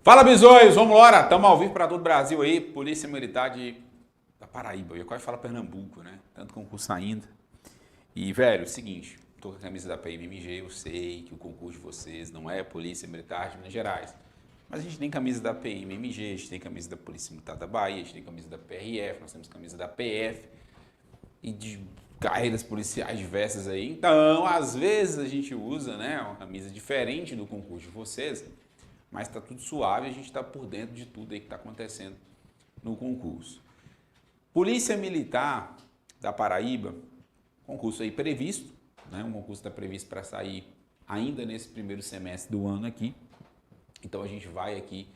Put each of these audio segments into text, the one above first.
Fala, bisões, vamos embora, estamos ao vivo para todo o Brasil aí, Polícia Militar da Paraíba, eu ia quase falar Pernambuco, né? Tanto concurso ainda. E, velho, seguinte, tô com a camisa da PMMG, eu sei que o concurso de vocês não é Polícia Militar de Minas Gerais, mas a gente tem camisa da PMMG, a gente tem camisa da Polícia Militar da Bahia, a gente tem camisa da PRF, nós temos camisa da PF e de carreiras policiais diversas aí. Então, às vezes a gente usa, né, uma camisa diferente do concurso de vocês, mas está tudo suave, a gente está por dentro de tudo aí que está acontecendo no concurso. Polícia Militar da Paraíba, concurso aí previsto, né? Um concurso está previsto para sair ainda nesse primeiro semestre do ano aqui. Então a gente vai aqui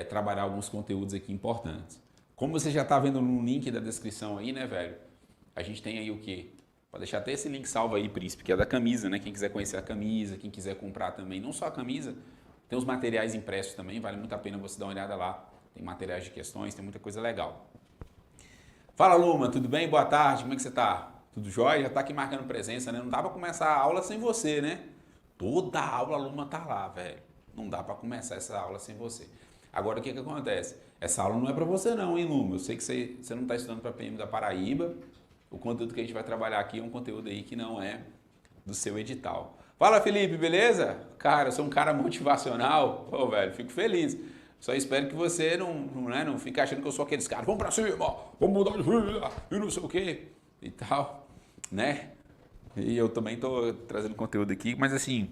trabalhar alguns conteúdos aqui importantes. Como você já está vendo no link da descrição aí, né, velho? A gente tem aí o quê? Pode deixar até esse link salvo aí, Príncipe, que é da camisa, né? Quem quiser conhecer a camisa, quem quiser comprar também, não só a camisa, tem os materiais impressos também, vale muito a pena você dar uma olhada lá. Tem materiais de questões, tem muita coisa legal. Fala, Luma, tudo bem? Boa tarde, como é que você tá? Tudo jóia? Já tá aqui marcando presença, né? Não dá pra começar a aula sem você, né? Toda aula a Luma tá lá, velho. Não dá pra começar essa aula sem você. Agora, o que que acontece? Essa aula não é pra você não, hein, Luma? Eu sei que você não tá estudando pra PM da Paraíba. O conteúdo que a gente vai trabalhar aqui é um conteúdo aí que não é do seu edital. Fala, Felipe, beleza? Cara, eu sou um cara motivacional. Pô, velho, fico feliz. Só espero que você não fique achando que eu sou aqueles caras, vamos pra cima, vamos mudar de vida, e não sei o quê, e tal, né? E eu também tô trazendo conteúdo aqui, mas assim,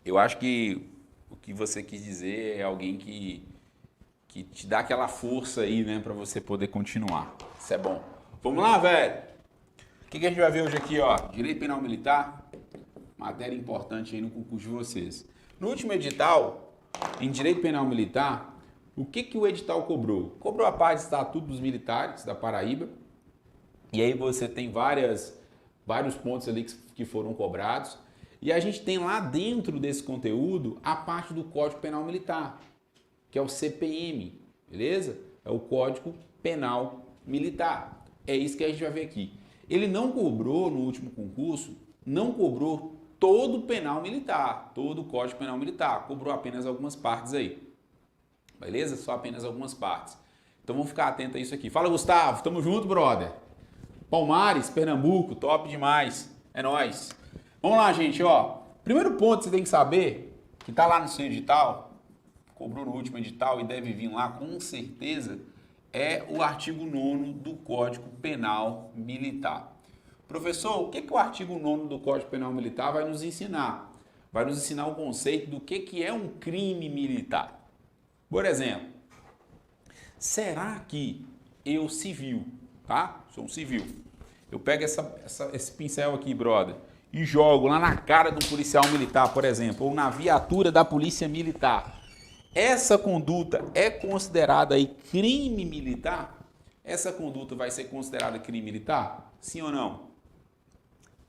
eu acho que o que você quis dizer é alguém que te dá aquela força aí, né, pra você poder continuar. Isso é bom. Vamos lá, velho? O que a gente vai ver hoje aqui, ó? Direito Penal Militar. Matéria importante aí no concurso de vocês. No último edital, em Direito Penal Militar, o que o edital cobrou? Cobrou a parte de Estatuto dos Militares da Paraíba. E aí você tem vários pontos ali que foram cobrados. E a gente tem lá dentro desse conteúdo a parte do Código Penal Militar, que é o CPM, beleza? É o Código Penal Militar. É isso que a gente vai ver aqui. Ele não cobrou no último concurso, não cobrou todo o penal militar, todo o Código Penal Militar, cobrou apenas algumas partes aí, beleza? Só apenas algumas partes. Então vamos ficar atento a isso aqui. Fala, Gustavo, tamo junto, brother. Palmares, Pernambuco, top demais, é nóis. Vamos lá, gente, ó. Primeiro ponto que você tem que saber, que tá lá no seu edital, cobrou no último edital e deve vir lá com certeza, é o artigo 9º do Código Penal Militar. Professor, o que o artigo 9º do Código Penal Militar vai nos ensinar? Vai nos ensinar o conceito do que é um crime militar. Por exemplo, será que eu civil, tá? Sou um civil. Eu pego esse pincel aqui, brother, e jogo lá na cara do policial militar, por exemplo, ou na viatura da polícia militar. Essa conduta é considerada aí crime militar? Essa conduta vai ser considerada crime militar? Sim ou não?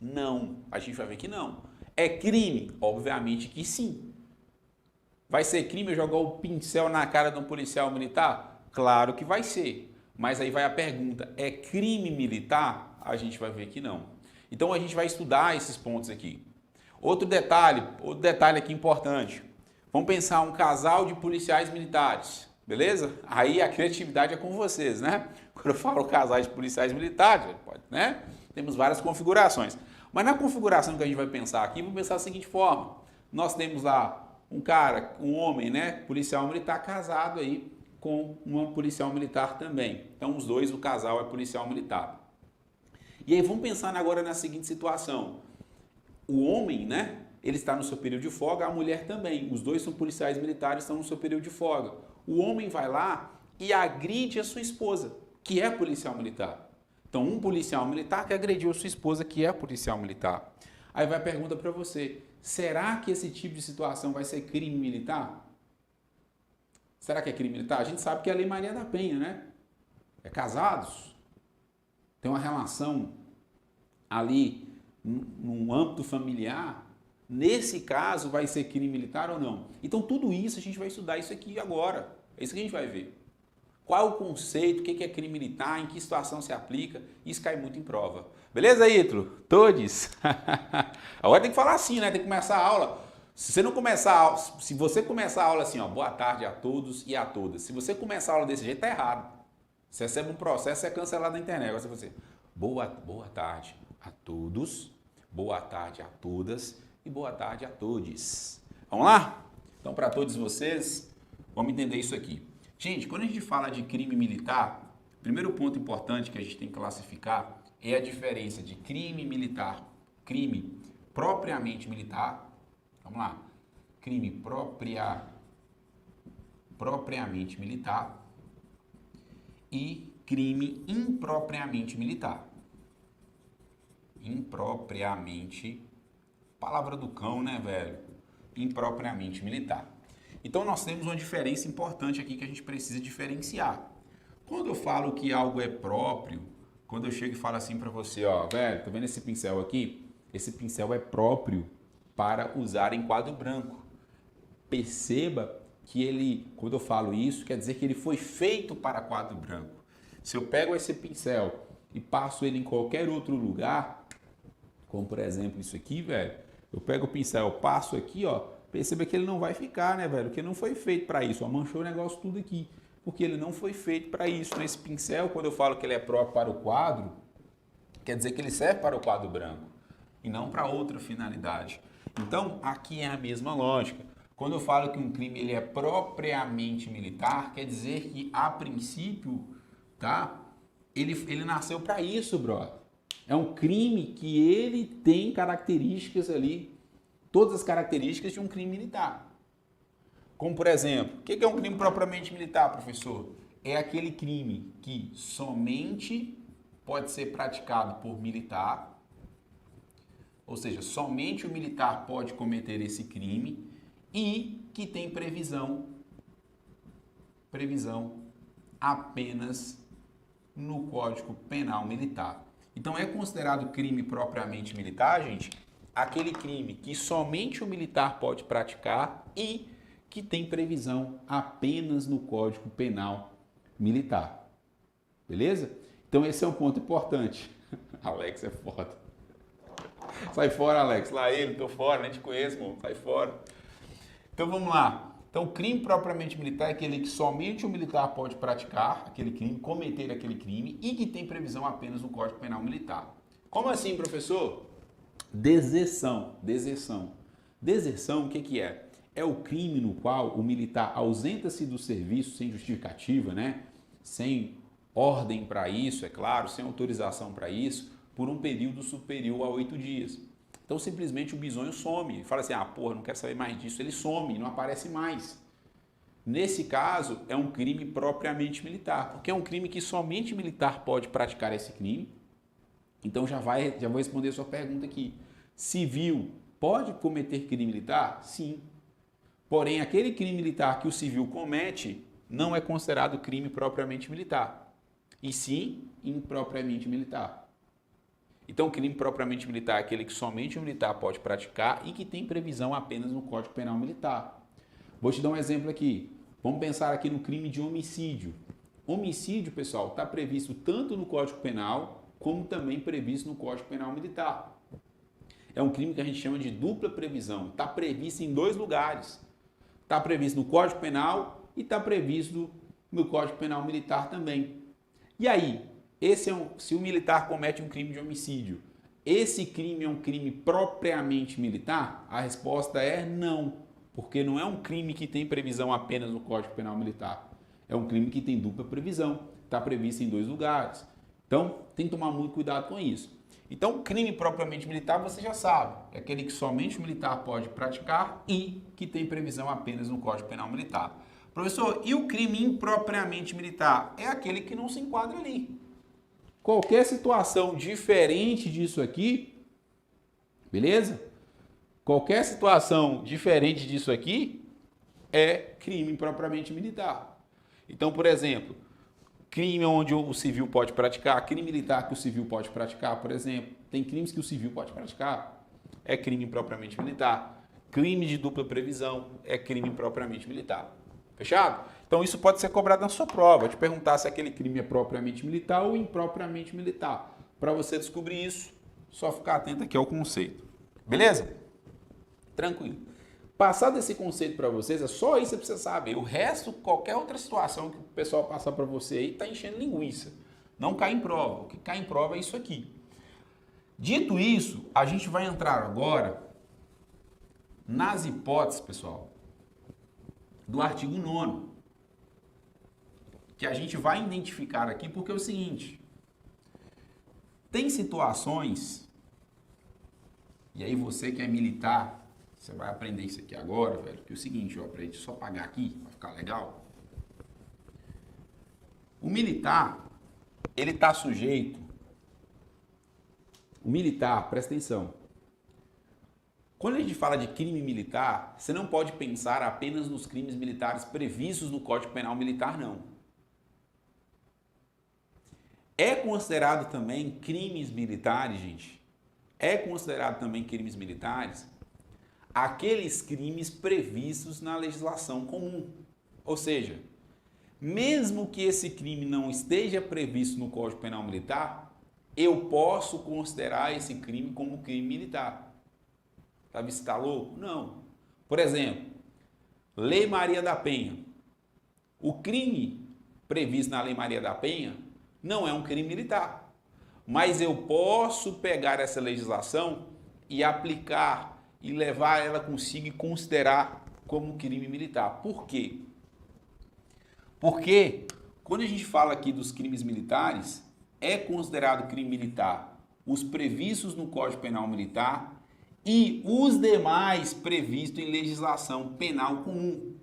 Não. A gente vai ver que não. É crime? Obviamente que sim. Vai ser crime eu jogar o pincel na cara de um policial militar? Claro que vai ser. Mas aí vai a pergunta, é crime militar? A gente vai ver que não. Então a gente vai estudar esses pontos aqui. Outro detalhe aqui importante. Vamos pensar um casal de policiais militares, beleza? Aí a criatividade é com vocês, né? Quando eu falo casais de policiais militares, pode, né? Temos várias configurações. Mas na configuração que a gente vai pensar aqui, vamos pensar da seguinte forma. Nós temos lá um homem, né? Policial militar casado aí com uma policial militar também. Então os dois, o casal é policial militar. E aí vamos pensar agora na seguinte situação. O homem, né? Ele está no seu período de folga, a mulher também. Os dois são policiais militares, estão no seu período de folga. O homem vai lá e agride a sua esposa, que é policial militar. Então, um policial militar que agrediu a sua esposa, que é policial militar. Aí vai a pergunta para você, será que esse tipo de situação vai ser crime militar? Será que é crime militar? A gente sabe que é a Lei Maria da Penha, né? É casados, tem uma relação ali num âmbito familiar. Nesse caso, vai ser crime militar ou não? Então, tudo isso, a gente vai estudar isso aqui agora. É isso que a gente vai ver. Qual é o conceito, o que é crime militar, em que situação se aplica, isso cai muito em prova. Beleza, Ítalo? Todos? Agora tem que falar assim, né? Tem que começar a aula. Se você não começar a aula, se você começar a aula assim, ó, boa tarde a todos e a todas. Se você começar a aula desse jeito, tá errado. Você recebe um processo e é cancelado na internet. Agora você, boa tarde a todos, boa tarde a todas e boa tarde a todes. Vamos lá? Então, para todos vocês, vamos entender isso aqui. Gente, quando a gente fala de crime militar, o primeiro ponto importante que a gente tem que classificar é a diferença de crime militar, crime propriamente militar. Vamos lá. Crime propriamente militar e crime impropriamente militar. Impropriamente, palavra do cão, né, velho? Impropriamente militar. Então nós temos uma diferença importante aqui que a gente precisa diferenciar. Quando eu falo que algo é próprio, quando eu chego e falo assim pra você, ó, velho, tá vendo esse pincel aqui? Esse pincel é próprio para usar em quadro branco. Perceba que ele, quando eu falo isso, quer dizer que ele foi feito para quadro branco. Se eu pego esse pincel e passo ele em qualquer outro lugar, como por exemplo isso aqui, velho, eu pego o pincel, passo aqui, ó, perceba que ele não vai ficar, né, velho, porque não foi feito para isso, ó, manchou o negócio tudo aqui, porque ele não foi feito para isso. Então esse pincel, quando eu falo que ele é próprio para o quadro, quer dizer que ele serve para o quadro branco e não para outra finalidade. Então, aqui é a mesma lógica. Quando eu falo que um crime ele é propriamente militar, quer dizer que, a princípio, tá? Ele nasceu para isso, brother. É um crime que ele tem características ali, todas as características de um crime militar. Como, por exemplo, o que é um crime propriamente militar, professor? É aquele crime que somente pode ser praticado por militar, ou seja, somente o militar pode cometer esse crime e que tem previsão apenas no Código Penal Militar. Então é considerado crime propriamente militar, gente, aquele crime que somente o militar pode praticar e que tem previsão apenas no Código Penal Militar. Beleza? Então esse é um ponto importante. Alex é foda. Sai fora, Alex. Lá ele, tô fora, nem te conheço, mano. Sai fora. Então vamos lá. Então, crime propriamente militar é aquele que somente o militar pode praticar aquele crime, cometer aquele crime e que tem previsão apenas no Código Penal Militar. Como assim, professor? Deserção. Deserção, o que é? É o crime no qual o militar ausenta-se do serviço sem justificativa, né? Sem ordem para isso, é claro, sem autorização para isso, por um período superior a 8 dias. Então, simplesmente o bisonho some. Fala assim, porra, não quero saber mais disso. Ele some, não aparece mais. Nesse caso, é um crime propriamente militar, porque é um crime que somente militar pode praticar esse crime. Então, já vou responder a sua pergunta aqui. Civil pode cometer crime militar? Sim. Porém, aquele crime militar que o civil comete não é considerado crime propriamente militar, e sim impropriamente militar. Então, o crime propriamente militar é aquele que somente o militar pode praticar e que tem previsão apenas no Código Penal Militar. Vou te dar um exemplo aqui. Vamos pensar aqui no crime de homicídio. Homicídio, pessoal, está previsto tanto no Código Penal como também previsto no Código Penal Militar. É um crime que a gente chama de dupla previsão. Está previsto em 2 lugares. Está previsto no Código Penal e está previsto no Código Penal Militar também. E aí? Se o militar comete um crime de homicídio, esse crime é um crime propriamente militar? A resposta é não, porque não é um crime que tem previsão apenas no Código Penal Militar. É um crime que tem dupla previsão, está previsto em 2 lugares. Então, tem que tomar muito cuidado com isso. Então, crime propriamente militar, você já sabe, é aquele que somente o militar pode praticar e que tem previsão apenas no Código Penal Militar. Professor, e o crime impropriamente militar? É aquele que não se enquadra ali. Qualquer situação diferente disso aqui, beleza? Qualquer situação diferente disso aqui é crime propriamente militar. Então, por exemplo, crime onde o civil pode praticar, crime militar que o civil pode praticar, por exemplo, tem crimes que o civil pode praticar, é crime propriamente militar. Crime de dupla previsão é crime propriamente militar. Fechado? Então isso pode ser cobrado na sua prova, te perguntar se aquele crime é propriamente militar ou impropriamente militar. Para você descobrir isso, só ficar atento aqui ao conceito. Beleza? Tranquilo. Passar desse conceito para vocês, é só isso que você precisa saber. O resto, qualquer outra situação que o pessoal passar para você aí, tá enchendo linguiça. Não cai em prova. O que cai em prova é isso aqui. Dito isso, a gente vai entrar agora nas hipóteses, pessoal, do artigo 9º, que a gente vai identificar aqui, porque é o seguinte, tem situações, e aí você que é militar, você vai aprender isso aqui agora, velho, que é o seguinte, ó, pra gente só pagar aqui, vai ficar legal. O militar, ele tá sujeito, o militar, presta atenção, quando a gente fala de crime militar, você não pode pensar apenas nos crimes militares previstos no Código Penal Militar, não. É considerado também crimes militares, gente, é considerado também crimes militares aqueles crimes previstos na legislação comum. Ou seja, mesmo que esse crime não esteja previsto no Código Penal Militar, eu posso considerar esse crime como crime militar. Tá vendo se tá louco? Não. Por exemplo, Lei Maria da Penha. O crime previsto na Lei Maria da Penha não é um crime militar. Mas eu posso pegar essa legislação e aplicar e levar ela consigo e considerar como crime militar. Por quê? Porque quando a gente fala aqui dos crimes militares, é considerado crime militar os previstos no Código Penal Militar e os demais previstos em legislação penal comum.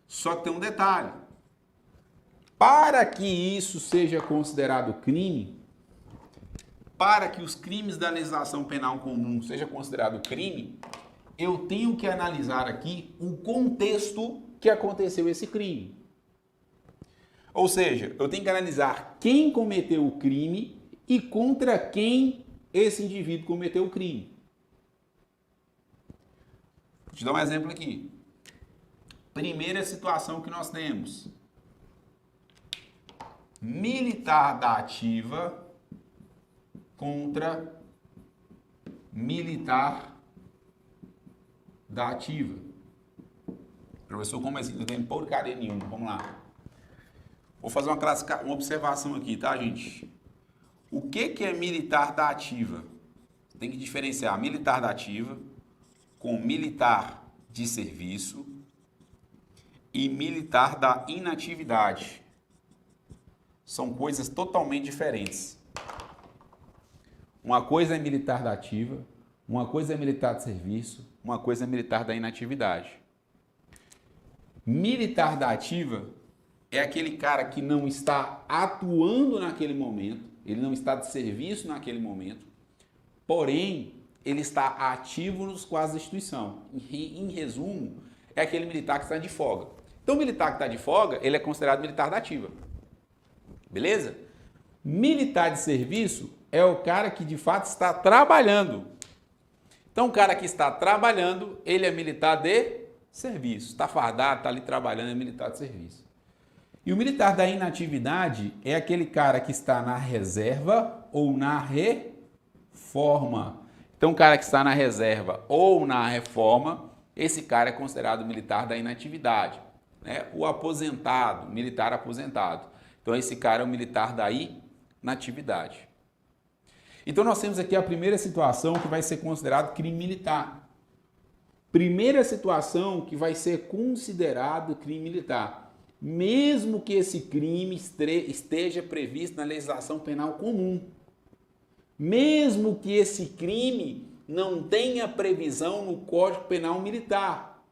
Só que tem um detalhe. Para que isso seja considerado crime, para que os crimes da legislação penal comum sejam considerados crime, eu tenho que analisar aqui o contexto que aconteceu esse crime. Ou seja, eu tenho que analisar quem cometeu o crime e contra quem esse indivíduo cometeu o crime. Vou te dar um exemplo aqui. Primeira situação que nós temos. Militar da ativa contra militar da ativa. Professor, como assim? Não tem porcaria nenhuma. Vamos lá. Vou fazer uma observação aqui, tá, gente? O que é militar da ativa? Tem que diferenciar militar da ativa com militar de serviço e militar da inatividade. São coisas totalmente diferentes. Uma coisa é militar da ativa, uma coisa é militar de serviço, uma coisa é militar da inatividade. Militar da ativa é aquele cara que não está atuando naquele momento, ele não está de serviço naquele momento, porém, ele está ativo com as instituições. Em resumo, é aquele militar que está de folga. Então, o militar que está de folga, ele é considerado militar da ativa. Beleza? Militar de serviço é o cara que de fato está trabalhando. Então, o cara que está trabalhando, ele é militar de serviço. Está fardado, está ali trabalhando, é militar de serviço. E o militar da inatividade é aquele cara que está na reserva ou na reforma. Então, o cara que está na reserva ou na reforma, esse cara é considerado militar da inatividade, né? O aposentado, militar aposentado. Então, esse cara é o militar da inatividade. Então, nós temos aqui a primeira situação que vai ser considerado crime militar. Primeira situação que vai ser considerado crime militar. Mesmo que esse crime esteja previsto na legislação penal comum. Mesmo que esse crime não tenha previsão no Código Penal Militar.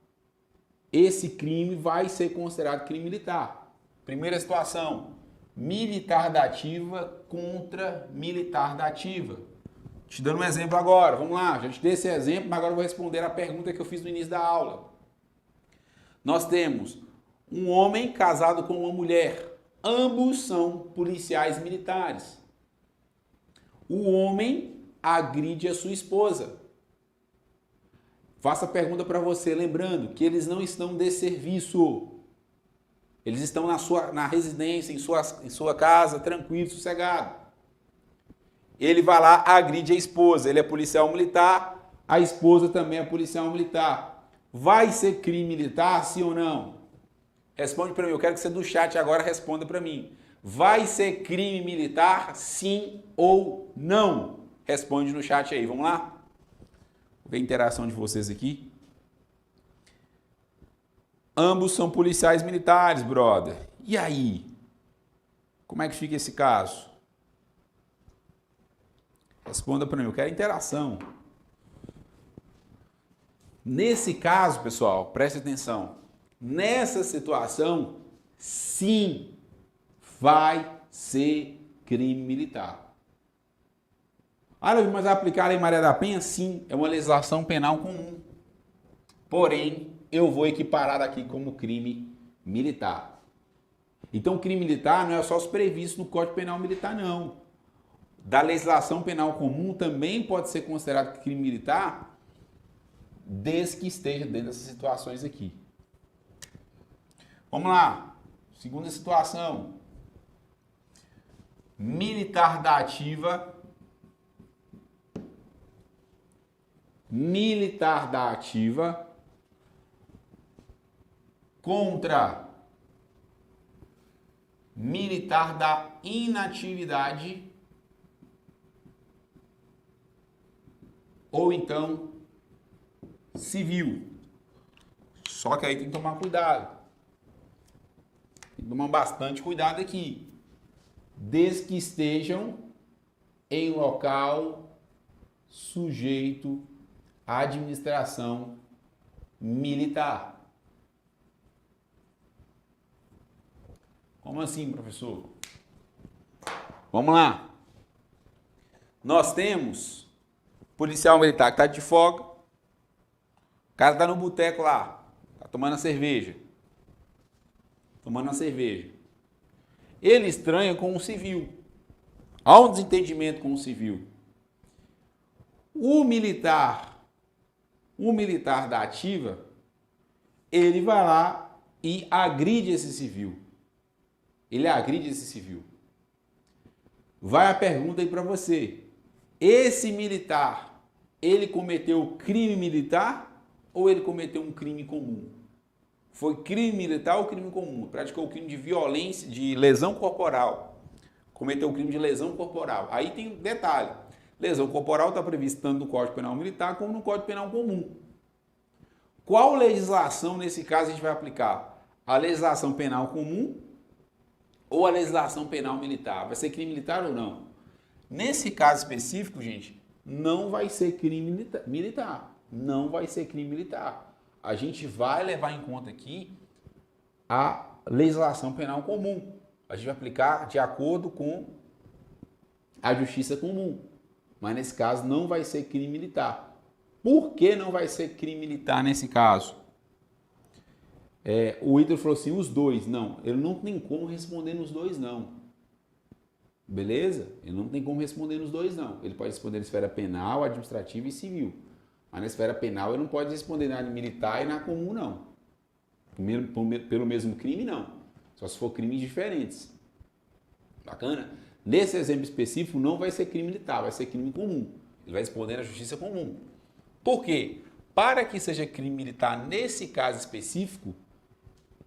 Esse crime vai ser considerado crime militar. Primeira situação, militar da ativa contra militar da ativa. Te dando um exemplo agora, vamos lá, já te dei esse exemplo, mas agora eu vou responder a pergunta que eu fiz no início da aula. Nós temos um homem casado com uma mulher, ambos são policiais militares. O homem agride a sua esposa. Faço a pergunta para você, lembrando que eles não estão de serviço. Eles estão na residência, em sua casa, tranquilo, sossegado. Ele vai lá, agride a esposa. Ele é policial militar, a esposa também é policial militar. Vai ser crime militar, sim ou não? Responde para mim. Eu quero que você do chat agora responda para mim. Vai ser crime militar, sim ou não? Responde no chat aí. Vamos lá? Vou ver a interação de vocês aqui. Ambos são policiais militares, brother. E aí? Como é que fica esse caso? Responda para mim. Eu quero interação. Nesse caso, pessoal, preste atenção. Nessa situação, sim, vai ser crime militar. Mas aplicar a Lei Maria da Penha, sim, é uma legislação penal comum. Porém, eu vou equiparar aqui como crime militar. Então, crime militar não é só os previstos no Código Penal Militar, não. Da legislação penal comum também pode ser considerado crime militar, desde que esteja dentro dessas situações aqui. Vamos lá. Segunda situação. Militar da ativa. Militar da ativa contra militar da inatividade ou então civil. Só que aí tem que tomar cuidado. Tem que tomar bastante cuidado aqui. Desde que estejam em local sujeito à administração militar. Como assim, professor? Vamos lá. Nós temos policial militar que está de folga. O cara está no boteco lá, está tomando a cerveja. Tomando a cerveja. Ele estranha com um civil. Há um desentendimento com o civil. O militar da ativa, ele vai lá e agride esse civil. Ele agride esse civil. Vai a pergunta aí para você. Esse militar, ele cometeu crime militar ou ele cometeu um crime comum? Foi crime militar ou crime comum? Praticou o crime de violência, de lesão corporal. Cometeu o crime de lesão corporal. Aí tem um detalhe. Lesão corporal está prevista tanto no Código Penal Militar como no Código Penal Comum. Qual legislação, nesse caso, a gente vai aplicar? A legislação penal comum ou a legislação penal militar? Vai ser crime militar ou não? Nesse caso específico, gente, não vai ser crime militar. Não vai ser crime militar. A gente vai levar em conta aqui a legislação penal comum. A gente vai aplicar de acordo com a justiça comum. Mas nesse caso não vai ser crime militar. Por que não vai ser crime militar nesse caso? O Ítalo falou assim, os dois. Não, ele não tem como responder nos dois, não. Beleza? Ele não tem como responder nos dois, não. Ele pode responder na esfera penal, administrativa e civil. Mas na esfera penal ele não pode responder na militar e na comum, não. Pelo mesmo crime, não. Só se for crimes diferentes. Bacana? Nesse exemplo específico não vai ser crime militar, vai ser crime comum. Ele vai responder na justiça comum. Por quê? Para que seja crime militar nesse caso específico,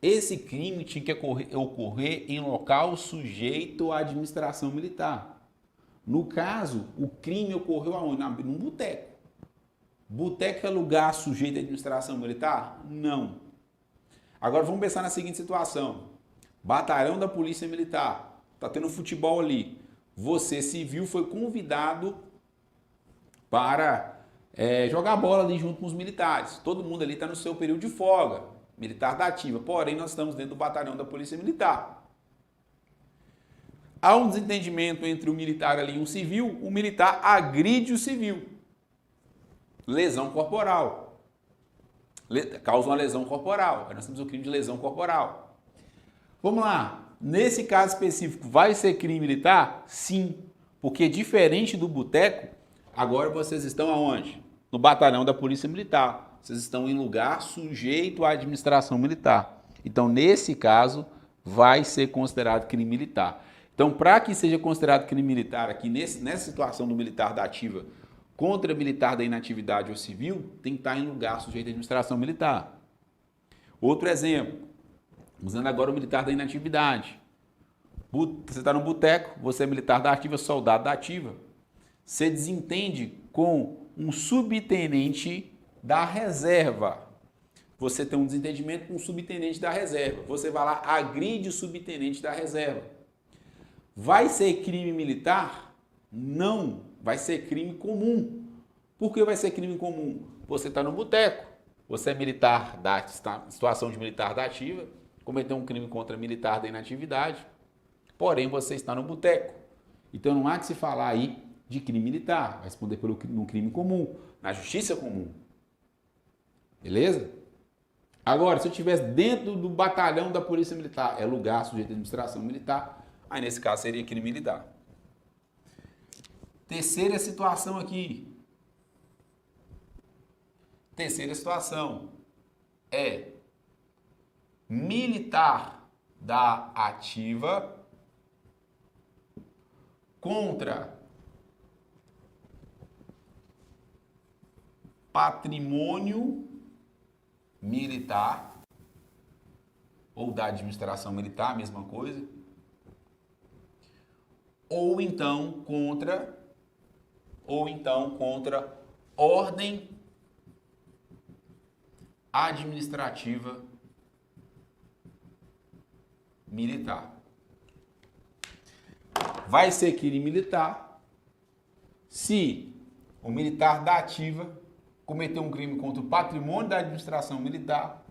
esse crime tinha que ocorrer em local sujeito à administração militar. No caso, o crime ocorreu aonde? Num boteco. Boteco é lugar sujeito à administração militar? Não. Agora vamos pensar na seguinte situação. Batalhão da Polícia Militar. Está tendo futebol ali. Você, civil, foi convidado para jogar bola ali junto com os militares. Todo mundo ali está no seu período de folga. Militar da ativa. Porém, nós estamos dentro do batalhão da Polícia Militar. Há um desentendimento entre o militar ali e um civil. O militar agride o civil. Lesão corporal. Causa uma lesão corporal. Aí nós temos o crime de lesão corporal. Vamos lá. Nesse caso específico, vai ser crime militar? Sim. Porque diferente do boteco, agora vocês estão aonde? No batalhão da Polícia Militar. Vocês estão em lugar sujeito à administração militar. Então, nesse caso, vai ser considerado crime militar. Então, para que seja considerado crime militar aqui, nessa situação do militar da ativa contra militar da inatividade ou civil tem que estar em lugar sujeito à administração militar. Outro exemplo, usando agora o militar da inatividade. Você está no boteco, você é militar da ativa, soldado da ativa. Você desentende com um subtenente da reserva. Você tem um desentendimento com um subtenente da reserva. Você vai lá, agride o subtenente da reserva. Vai ser crime militar? Não. Vai ser crime comum. Por que vai ser crime comum? Você está no boteco. Você é militar da situação de militar da ativa, cometeu um crime contra militar da inatividade, porém você está no boteco. Então não há que se falar aí de crime militar, vai responder no crime comum, na justiça comum. Beleza? Agora, se eu estivesse dentro do batalhão da Polícia Militar, é lugar sujeito à administração militar, aí nesse caso seria crime militar. Terceira situação aqui. Terceira situação é militar da ativa contra patrimônio militar ou da administração militar, mesma coisa, ou então contra ordem administrativa militar. Vai ser crime militar se o militar da ativa cometeu um crime contra o patrimônio da administração militar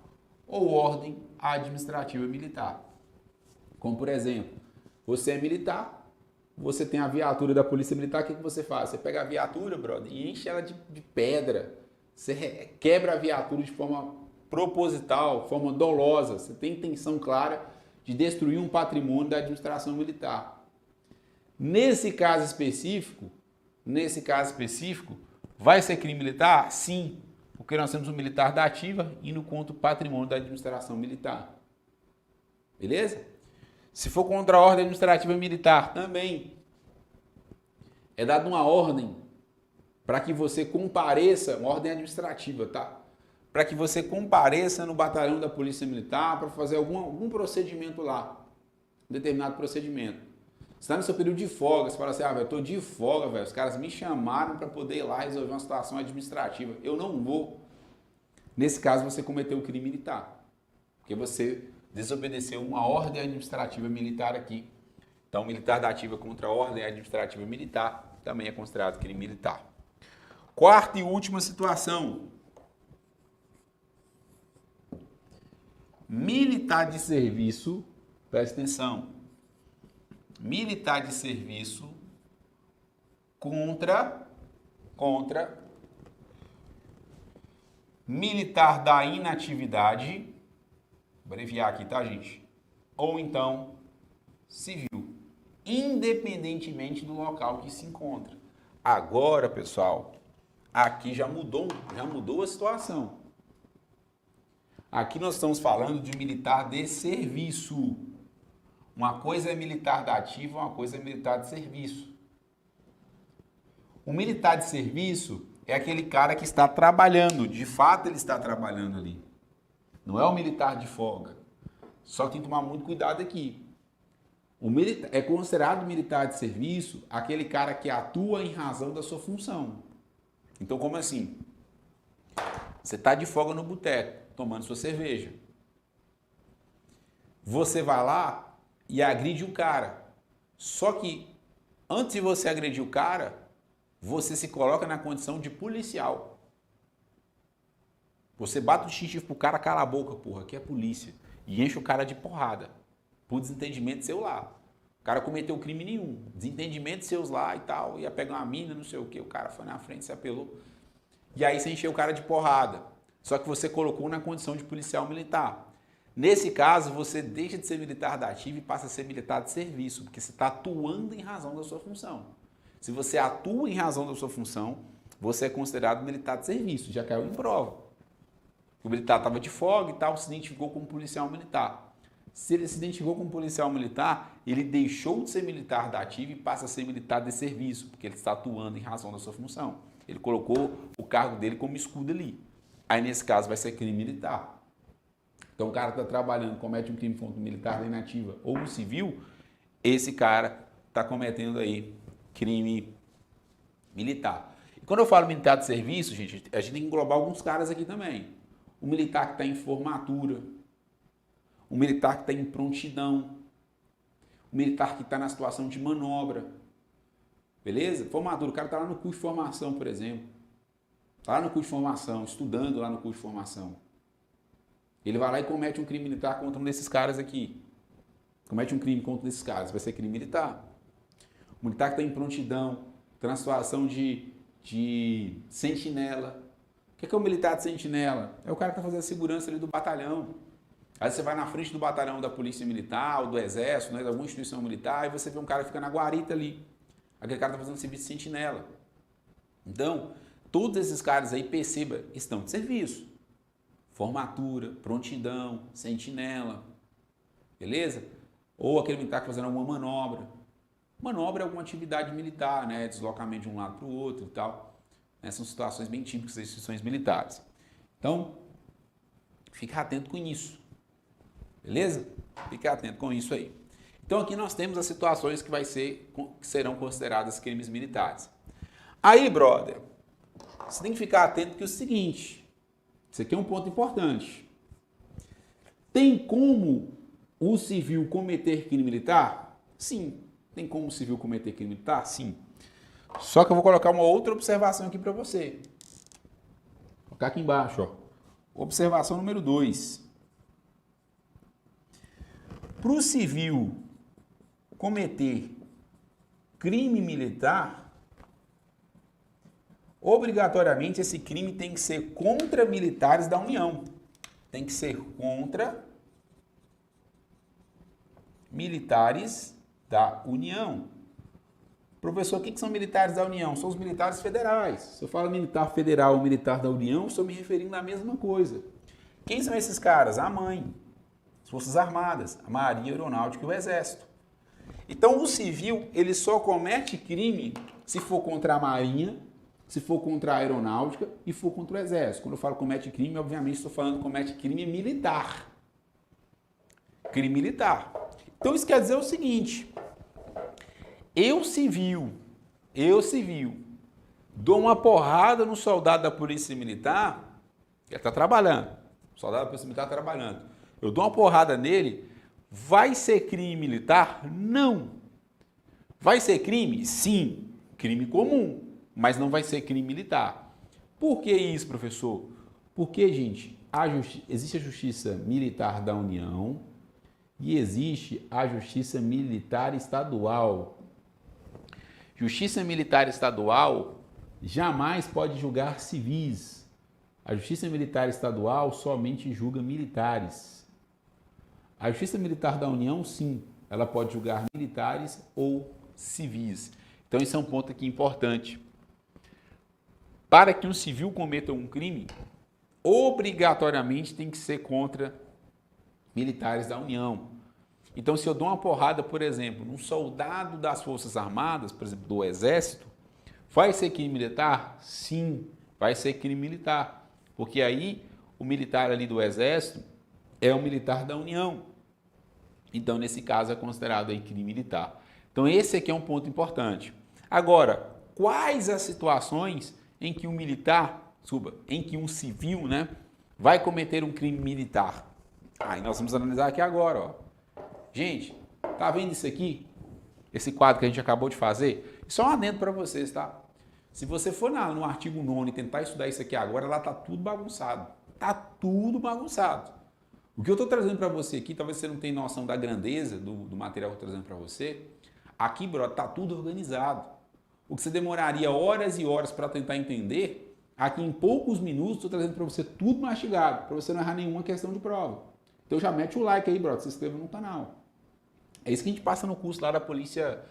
ou ordem administrativa militar. Como, por exemplo, você é militar, você tem a viatura da Polícia Militar, o que você faz? Você pega a viatura, brother, e enche ela de pedra. Você quebra a viatura de forma proposital, forma dolosa. Você tem intenção clara de destruir um patrimônio da administração militar. Nesse caso específico, vai ser crime militar? Sim, porque nós temos um militar da ativa indo contra o patrimônio da administração militar. Beleza? Se for contra a ordem administrativa militar, também é dada uma ordem para que você compareça, uma ordem administrativa, tá? Para que você compareça no batalhão da Polícia Militar para fazer algum procedimento lá, um determinado procedimento. Você está no seu período de folga, você fala assim, velho, eu estou de folga, velho, os caras me chamaram para poder ir lá resolver uma situação administrativa, eu não vou. Nesse caso, você cometeu um crime militar, porque você desobedeceu uma ordem administrativa militar aqui. Então, militar da ativa contra a ordem administrativa militar também é considerado crime militar. Quarta e última situação. Militar de serviço, presta atenção, militar de serviço contra militar da inatividade, vou abreviar aqui, tá, gente? Ou então civil, independentemente do local que se encontra. Agora, pessoal, aqui já mudou a situação. Aqui nós estamos falando de militar de serviço. Uma coisa é militar da ativa, uma coisa é militar de serviço. O militar de serviço é aquele cara que está trabalhando, de fato ele está trabalhando ali. Não é o militar de folga. Só que tem que tomar muito cuidado aqui. O militar, é considerado militar de serviço aquele cara que atua em razão da sua função. Então, como assim? Você está de folga no boteco, tomando sua cerveja. Você vai lá e agride o cara. Só que, antes de você agredir o cara, você se coloca na condição de policial. Você bate o distintivo pro cara, cala a boca, porra, aqui é polícia. E enche o cara de porrada. Por desentendimento seu lá. O cara cometeu crime nenhum. Desentendimento seus lá e tal. Ia pegar uma mina, não sei o que. O cara foi na frente, se apelou. E aí você encheu o cara de porrada. Só que você colocou na condição de policial militar. Nesse caso, você deixa de ser militar da ativa e passa a ser militar de serviço. Porque você está atuando em razão da sua função. Se você atua em razão da sua função, você é considerado militar de serviço. Já caiu em prova. O militar estava de folga e tal, se identificou como policial militar. Se ele se identificou como policial militar, ele deixou de ser militar da ativa e passa a ser militar de serviço, porque ele está atuando em razão da sua função. Ele colocou o cargo dele como escudo ali. Aí, nesse caso, vai ser crime militar. Então, o cara está trabalhando, comete um crime contra o militar da inativa ou no civil, esse cara está cometendo aí crime militar. E quando eu falo militar de serviço, gente, a gente tem que englobar alguns caras aqui também. O militar que está em formatura, o militar que está em prontidão, o militar que está na situação de manobra. Beleza? Formatura, o cara está lá no curso de formação, por exemplo. Está lá no curso de formação, estudando lá no curso de formação. Ele vai lá e comete um crime militar contra um desses caras aqui. Comete um crime contra um desses caras, vai ser crime militar. O militar que está em prontidão, está na situação de sentinela. O que é o militar de sentinela? É o cara que está fazendo a segurança ali do batalhão. Aí você vai na frente do batalhão da polícia militar ou do exército, né, de alguma instituição militar, e você vê um cara que fica na guarita ali. Aquele cara está fazendo serviço de sentinela. Então, todos esses caras aí, perceba, estão de serviço. Formatura, prontidão, sentinela, beleza? Ou aquele militar que está fazendo alguma manobra. Manobra é alguma atividade militar, né? Deslocamento de um lado para o outro e tal. São situações bem típicas das instituições militares. Então, fica atento com isso. Beleza? Fica atento com isso aí. Então, aqui nós temos as situações que serão consideradas crimes militares. Aí, brother, você tem que ficar atento que é o seguinte. Isso aqui é um ponto importante. Tem como o civil cometer crime militar? Sim. Tem como o civil cometer crime militar? Sim. Só que eu vou colocar uma outra observação aqui para você. Vou colocar aqui embaixo, ó. Observação número 2. Para o civil cometer crime militar, obrigatoriamente esse crime tem que ser contra militares da União. Tem que ser contra militares da União. Professor, o que são militares da União? São os militares federais. Se eu falo militar federal ou militar da União, estou me referindo à mesma coisa. Quem são esses caras? A mãe, as Forças Armadas, a Marinha, a Aeronáutica e o Exército. Então, o civil, ele só comete crime se for contra a Marinha, se for contra a Aeronáutica e for contra o Exército. Quando eu falo comete crime, obviamente estou falando comete crime militar. Crime militar. Então, isso quer dizer o seguinte: eu civil, dou uma porrada no soldado da Polícia Militar, ele está trabalhando, o soldado da Polícia Militar está trabalhando, eu dou uma porrada nele, vai ser crime militar? Não. Vai ser crime? Sim, crime comum, mas não vai ser crime militar. Por que isso, professor? Porque, gente, existe a Justiça Militar da União e existe a Justiça Militar Estadual. Justiça Militar Estadual jamais pode julgar civis. A Justiça Militar Estadual somente julga militares. A Justiça Militar da União, sim, ela pode julgar militares ou civis. Então, isso é um ponto aqui importante. Para que um civil cometa um crime, obrigatoriamente tem que ser contra militares da União. Então, se eu dou uma porrada, por exemplo, num soldado das Forças Armadas, por exemplo, do Exército, vai ser crime militar? Sim, vai ser crime militar. Porque aí, o militar ali do Exército é o militar da União. Então, nesse caso, é considerado aí crime militar. Então, esse aqui é um ponto importante. Agora, quais as situações em que um militar, em que um civil, né, vai cometer um crime militar? Aí nós vamos analisar aqui agora, ó. Gente, tá vendo isso aqui? Esse quadro que a gente acabou de fazer? Isso é um adendo para vocês, tá? Se você for no artigo 9º e tentar estudar isso aqui agora, lá tá tudo bagunçado. Tá tudo bagunçado. O que eu estou trazendo para você aqui, talvez você não tenha noção da grandeza do material que eu estou trazendo para você. Aqui, brother, tá tudo organizado. O que você demoraria horas e horas para tentar entender, aqui em poucos minutos estou trazendo para você tudo mastigado, para você não errar nenhuma questão de prova. Então já mete o like aí, brother, se inscreva no canal. É isso que a gente passa no curso lá da Polícia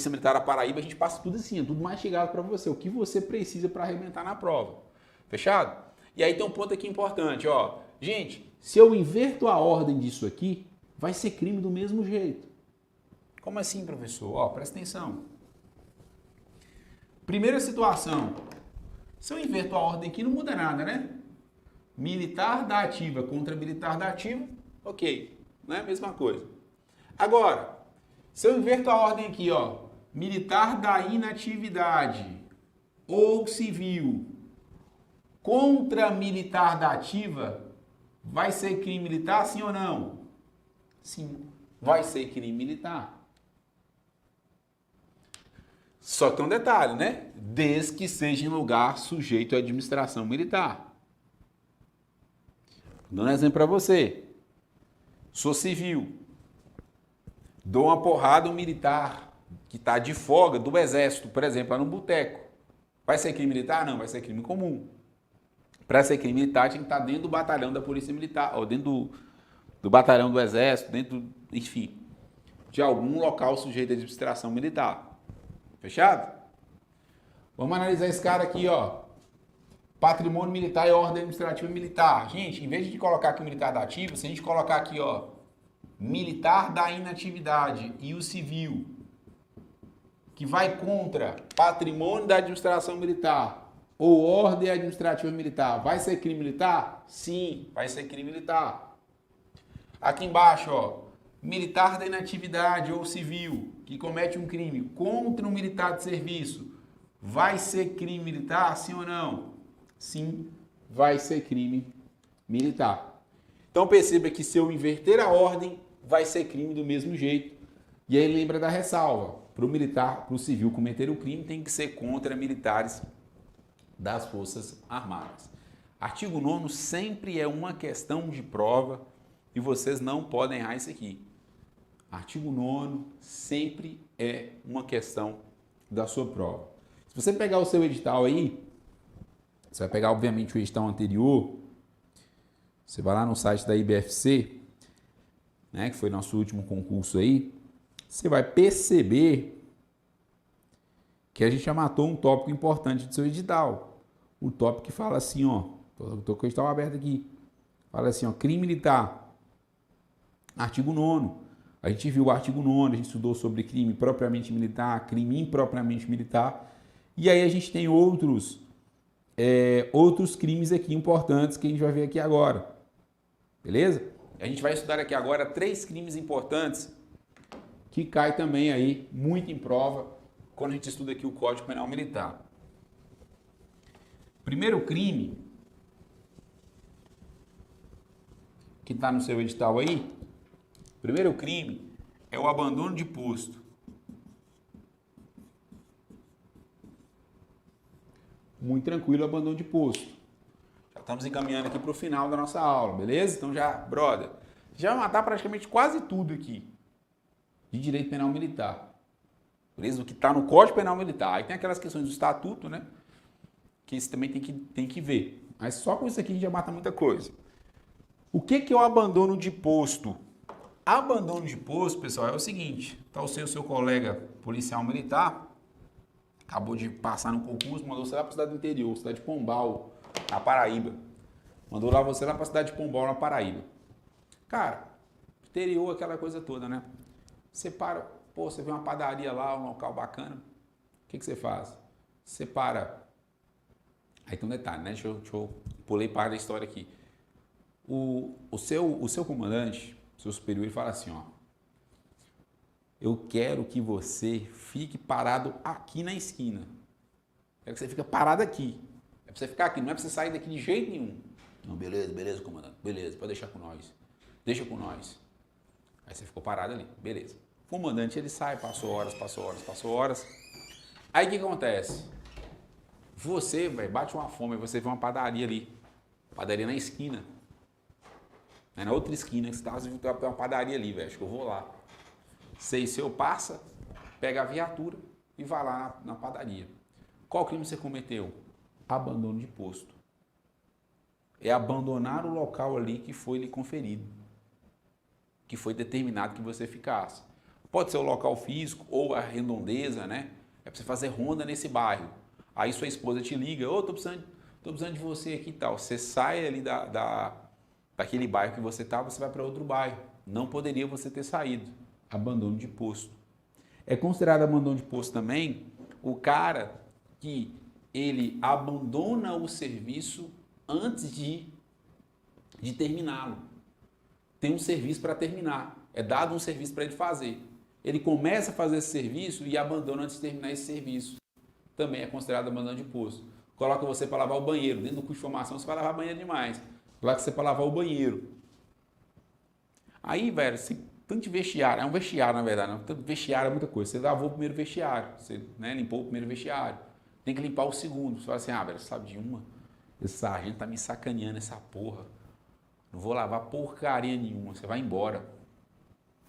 Militar da Paraíba, a gente passa tudo assim, tudo mastigado para você, o que você precisa para arrebentar na prova. Fechado? E aí tem um ponto aqui importante, ó. Gente, se eu inverto a ordem disso aqui, vai ser crime do mesmo jeito. Como assim, professor? Ó, presta atenção. Primeira situação, Se eu inverto a ordem aqui, não muda nada, né? Militar da ativa contra militar da ativa, ok, não é a mesma coisa. Agora, se eu inverto a ordem aqui, ó, militar da inatividade ou civil contra militar da ativa, vai ser crime militar, sim ou não? Sim, vai ser crime militar. Só que tem um detalhe, né? Desde que seja em lugar sujeito à administração militar. Dando um exemplo para você. Sou civil. Dou uma porrada um militar que está de folga do exército, por exemplo, lá no boteco. Vai ser crime militar? Não, vai ser crime comum. Para ser crime militar, tinha que estar dentro do batalhão da Polícia Militar, ou dentro do batalhão do exército, dentro, enfim, de algum local sujeito à administração militar. Fechado? Vamos analisar esse cara aqui, ó. Patrimônio militar e ordem administrativa militar. Gente, em vez de colocar aqui o militar da ativa, se a gente colocar aqui, ó, militar da inatividade e o civil, que vai contra patrimônio da administração militar ou ordem administrativa militar, vai ser crime militar? Sim, vai ser crime militar. Aqui embaixo, ó, militar da inatividade ou civil que comete um crime contra um militar de serviço, vai ser crime militar, sim ou não? Sim, vai ser crime militar. Então perceba que se eu inverter a ordem, vai ser crime do mesmo jeito. E aí lembra da ressalva. Para o militar, para o civil cometer o crime, tem que ser contra militares das Forças Armadas. Artigo 9º sempre é uma questão de prova e vocês não podem errar isso aqui. Artigo 9º sempre é uma questão da sua prova. Se você pegar o seu edital aí, você vai pegar, obviamente, o edital anterior, você vai lá no site da IBFC, né, que foi nosso último concurso aí, você vai perceber que a gente já matou um tópico importante do seu edital. O tópico que fala assim, ó, tô com o edital aberto aqui, fala assim, ó, crime militar, artigo 9º. A gente viu o artigo 9º, a gente estudou sobre crime propriamente militar, crime impropriamente militar, e aí a gente tem outros crimes aqui importantes que a gente vai ver aqui agora, beleza? A gente vai estudar aqui agora 3 crimes importantes que cai também aí muito em prova quando a gente estuda aqui o Código Penal Militar. Primeiro crime que está no seu edital aí, primeiro crime é o abandono de posto. Muito tranquilo o abandono de posto. Já estamos encaminhando aqui para o final da nossa aula, beleza? Então já, brother, já vai matar praticamente quase tudo aqui de direito penal militar. Beleza? O que está no Código Penal Militar. Aí tem aquelas questões do estatuto, né? Que isso também tem que ver. Mas só com isso aqui a gente já mata muita coisa. O que é o abandono de posto? Abandono de posto, pessoal, é o seguinte. Tá o seu colega policial militar, acabou de passar no concurso, mandou você lá para a cidade do interior, cidade de Pombal, na Paraíba. Mandou lá você lá para a cidade de Pombal, na Paraíba. Cara, interior, aquela coisa toda, né? Você para, pô, você vê uma padaria lá, um local bacana. O que você faz? Você para. Aí tem um detalhe, né? Deixa eu pulei parte da história aqui. O seu comandante, seu superior, ele fala assim, ó. Eu quero que você fique parado aqui na esquina. Quero que você fique parado aqui. É pra você ficar aqui, não é pra você sair daqui de jeito nenhum. Não, beleza, comandante. Beleza, pode deixar com nós. Deixa com nós. Aí você ficou parado ali, beleza. O comandante, ele sai, passou horas. Aí o que acontece? Você, velho, bate uma fome, você vê uma padaria ali. Padaria na esquina. Na outra esquina, que você tá, tem uma padaria ali, velho. Acho que eu vou lá. Seu passa, pega a viatura e vai lá na padaria. Qual crime você cometeu? Abandono de posto. É abandonar o local ali que foi lhe conferido. Que foi determinado que você ficasse. Pode ser o local físico ou a redondeza, né? É para você fazer ronda nesse bairro. Aí sua esposa te liga, tô precisando de você aqui e tal. Você sai ali daquele bairro que você tá, você vai para outro bairro. Não poderia você ter saído. Abandono de posto. É considerado abandono de posto também o cara que ele abandona o serviço antes de terminá-lo. Tem um serviço para terminar. É dado um serviço para ele fazer. Ele começa a fazer esse serviço e abandona antes de terminar esse serviço. Também é considerado abandono de posto. Coloca você para lavar o banheiro. Dentro do curso de formação você vai lavar banheiro demais. Coloca você para lavar o banheiro. Aí, velho, você tanto vestiário, é um vestiário na verdade, não. Tanto vestiário é muita coisa. Você lavou o primeiro vestiário, você limpou o primeiro vestiário. Tem que limpar o segundo. Você fala assim, velho, sabe de uma? Esse sargento tá me sacaneando essa porra. Não vou lavar porcaria nenhuma. Você vai embora.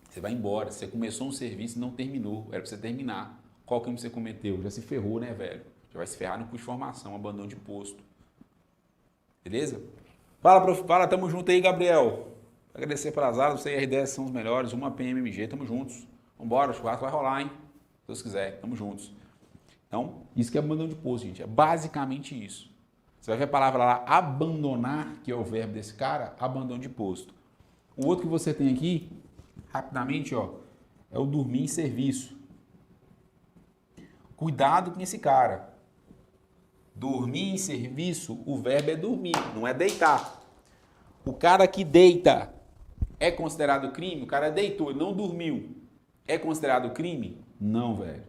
Você vai embora. Você começou um serviço e não terminou. Era pra você terminar. Qual crime você cometeu? Já se ferrou, né, velho? Já vai se ferrar no curso de formação, abandono de posto. Beleza? Fala, prof. Fala, tamo junto aí, Gabriel. Agradecer pelas aulas, você e a R10 são os melhores. Uma PMMG, tamo juntos. Vambora, o churrasco vai rolar, hein? Se Deus quiser, tamo juntos. Então, isso que é abandono de posto, gente. É basicamente isso. Você vai ver a palavra lá, abandonar, que é o verbo desse cara, abandono de posto. O outro que você tem aqui, rapidamente, ó, é o dormir em serviço. Cuidado com esse cara. Dormir em serviço, o verbo é dormir, não é deitar. O cara que deita é considerado crime? O cara deitou, não dormiu. É considerado crime? Não, velho.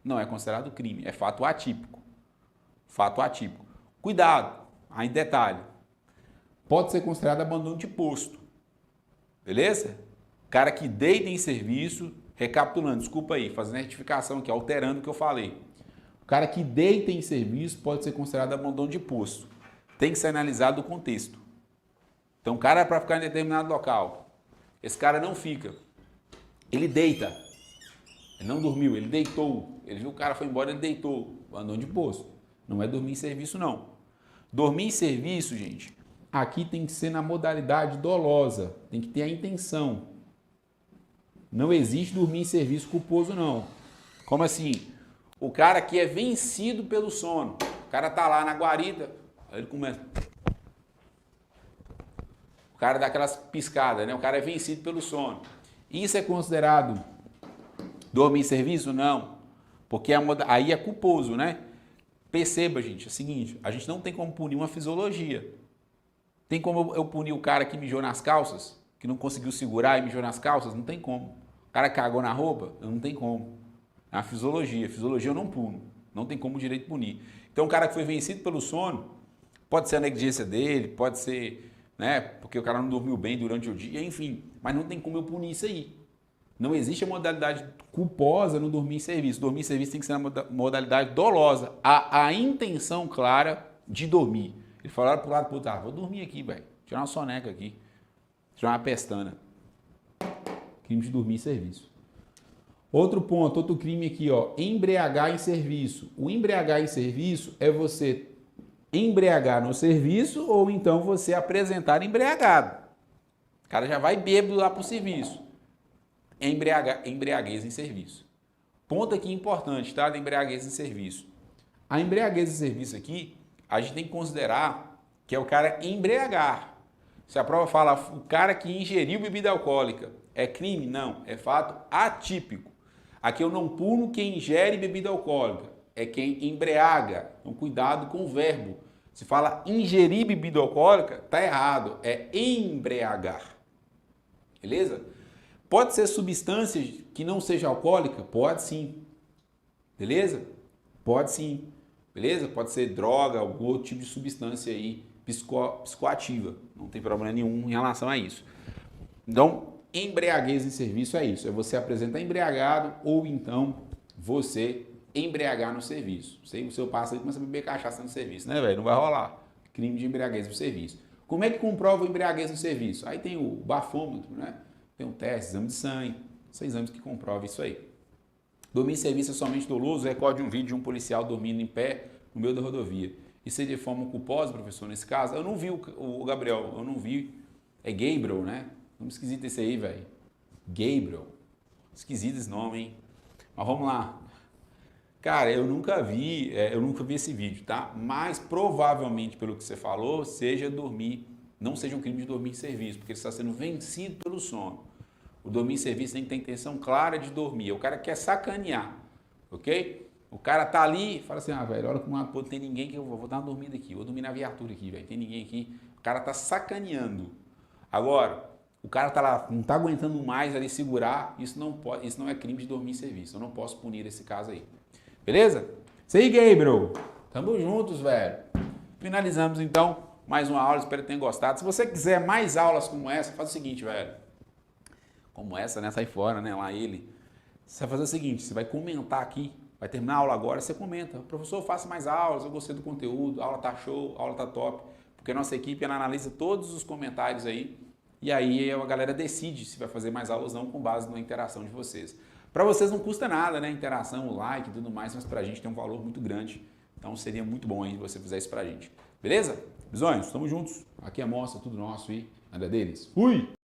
Não é considerado crime, é fato atípico. Fato atípico. Cuidado, aí detalhe. Pode ser considerado abandono de posto. Beleza? Cara que deita em serviço, recapitulando, desculpa aí, fazendo a retificação aqui, alterando o que eu falei. O cara que deita em serviço pode ser considerado abandono de posto. Tem que ser analisado o contexto. Então, o cara é para ficar em determinado local. Esse cara não fica. Ele deita. Ele não dormiu, ele deitou. Ele viu o cara foi embora, ele deitou. Abandono de posto. Não é dormir em serviço, não. Dormir em serviço, gente, aqui tem que ser na modalidade dolosa. Tem que ter a intenção. Não existe dormir em serviço culposo, não. Como assim? O cara que é vencido pelo sono. O cara tá lá na guarita, aí ele começa... O cara dá aquelas piscadas, né? O cara é vencido pelo sono. Isso é considerado dormir em serviço? Não. Porque aí é culposo, né? Perceba, gente, é o seguinte, a gente não tem como punir uma fisiologia. Tem como eu punir o cara que mijou nas calças, que não conseguiu segurar e mijou nas calças? Não tem como. O cara cagou na roupa? Não tem como. É uma fisiologia. Fisiologia eu não puno. Não tem como o direito punir. Então, o cara que foi vencido pelo sono, pode ser a negligência dele, pode ser, né, porque o cara não dormiu bem durante o dia, enfim. Mas não tem como eu punir isso aí. Não existe a modalidade culposa no dormir em serviço. Dormir em serviço tem que ser na modalidade dolosa. A intenção clara de dormir. Ele falaram pro lado pro outro, vou dormir aqui, velho. Tirar uma soneca aqui. Tirar uma pestana. Crime de dormir em serviço. Outro ponto, outro crime aqui, ó. Embriagar em serviço. O embriagar em serviço é você embriagar no serviço ou então você apresentar embriagado. O cara já vai bêbado lá pro serviço. Embriaguez em serviço. Ponto aqui importante, tá? Da embriaguez em serviço. A embriaguez em serviço aqui, a gente tem que considerar que é o cara embriagar. Se a prova fala o cara que ingeriu bebida alcoólica, é crime? Não, é fato atípico. Aqui eu não puno quem ingere bebida alcoólica, é quem embriaga. Então cuidado com o verbo. Se fala ingerir bebida alcoólica, tá errado, é embriagar. Beleza? Pode ser substância que não seja alcoólica? Pode sim. Beleza? Pode sim. Beleza? Pode ser droga, algum outro tipo de substância aí, psicoativa. Não tem problema nenhum em relação a isso. Então, embriaguez em serviço é isso. É você apresentar embriagado ou então você embriagar no serviço. Sei o seu passo aí começa a beber cachaça no serviço, né, velho? Não vai rolar. Crime de embriaguez no serviço. Como é que comprova o embriaguez no serviço? Aí tem o bafômetro, né? Tem um teste, exame de sangue, são exames que comprovam isso aí. Dormir em serviço é somente doloso, recorde um vídeo de um policial dormindo em pé no meio da rodovia. Isso é de forma culposa, professor, nesse caso? Eu não vi o Gabriel, eu não vi. É Gabriel, né? Nome esquisito esse aí, velho. Gabriel. Esquisito esse nome, hein? Mas vamos lá. Cara, eu nunca vi esse vídeo, tá? Mas provavelmente, pelo que você falou, não seja um crime de dormir em serviço, porque ele está sendo vencido pelo sono. O dormir em serviço tem que ter intenção clara de dormir. O cara quer sacanear, ok? O cara tá ali, fala assim, velho, olha como não tem ninguém que eu vou dar uma dormida aqui, vou dormir na viatura aqui, velho, tem ninguém aqui. O cara tá sacaneando. Agora, o cara tá lá, não tá aguentando mais ali segurar, isso não é crime de dormir em serviço. Eu não posso punir esse caso aí. Beleza? Isso aí, Gabriel. Tamo juntos, velho. Finalizamos então mais uma aula, espero que tenham gostado. Se você quiser mais aulas como essa, faz o seguinte, velho. Como essa, né? Sai fora, né? Lá ele. Você vai fazer o seguinte, você vai comentar aqui, vai terminar a aula agora, você comenta. Professor, eu faço mais aulas, eu gostei do conteúdo, a aula tá show, a aula tá top. Porque a nossa equipe, ela analisa todos os comentários aí. E aí a galera decide se vai fazer mais aulas ou não com base na interação de vocês. Para vocês não custa nada, né? Interação, o like e tudo mais, mas pra gente tem um valor muito grande. Então seria muito bom aí se você fizer isso pra gente. Beleza? Bisonhos, estamos juntos. Aqui é Mostra, tudo nosso e nada deles. Fui!